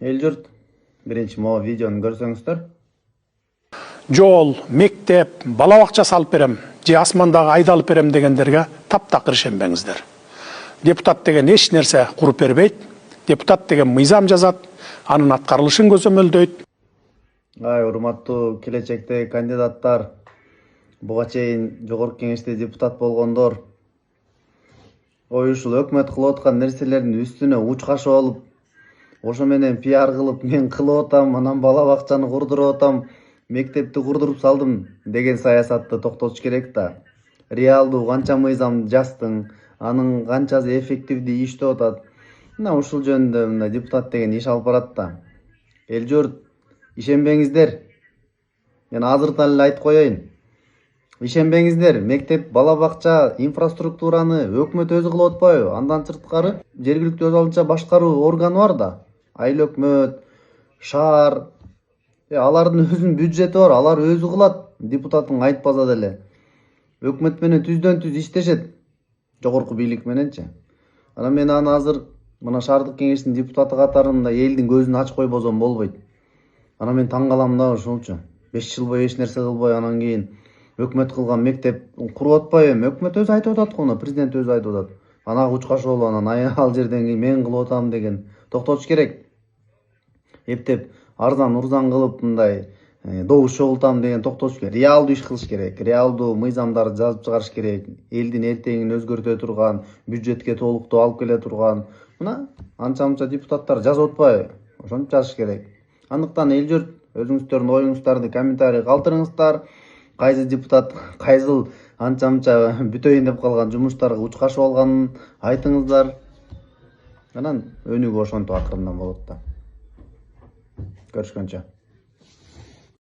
Эл жұрт, биринчи могу видеону көрсөңүздөр. Жол, мектеп, бала бакча салып берем, же асмандагы айды алып берем дегендерге таптакыр ишенбеңиздер. Депутат деген эч нерсе куруп бербейт. Депутат деген мыйзам жазат, анын аткарылышын көзөмөлдөйт. Урматтуу келечектеги кандидаттар, буга чейин жогорку кеңеште депутат болгондор, ушул өкмөт кылып аткан нерселердин үстүнө учкашып алып, ошо менен пиар кылып, мен кылып атам, анан бала бакчаны курдуруп атам, мектепти курдуруп салдым деген саясатты токтотуш керек да. Реалдуу канча мыйзам жаздың, анын канчасы эффективдүү иштеп атат. Мына ушул жөнүндө мына депутат деген иш алып барат да. Эл журт, ишенбеңиздер. Мен азыртан эле айтып коеюн. Ишенбеңиздер, мектеп, бала бакча, инфраструктураны өкмөт өзү кылып атпайбы? Андан сырткары жергиликтүү өз алдынча башкаруу органы бар да. Айыл өкмөт, шаар, алардын өзүнүн бюджети бар, алар өзү кылат, депутаттың айтпаса деле. Өкмөт менен түздөн түз иштешет, жогорку бийлик мененчи. Анан мен аны азыр мына шаардык кеңештин депутаты катарында элдин көзүн ачып койбосом болбойт. Анан мен таң калам да ушулчу. 5 жыл бою эч нерсе кылбай, анан кийин өкмөт кылган мектеп куруп атпайбы? Өкмөт өзү айтып атат го, президент өзү айтып атат. Анага учкашып алып, анан ал жерден кийин мен кылып атам деген токтотуш керек. Эптеп арзан урзан кылып мындай добуш чогултам деген токтотуш керек. Реалдуу иш кылыш керек. Реалдуу мыйзамдарды жазып чыгарыш керек. Элдин эртеңин өзгөртө турган, бюджетке толуктоо алып келе турган. Мына анча-мынча депутаттар жазып атпайбы? Ошону жазыш керек. Андыктан эл журт, өзүңүздөрдүн оюңуздарды комментарий калтырыңыздар. Кайсы депутат, кайсыл анча-мынча бүтөйүн деп калган жумуштарга учкашып алганын айтыңыздар. Анан өнүгүү ошентип акырындан болот да. Görüşkünce.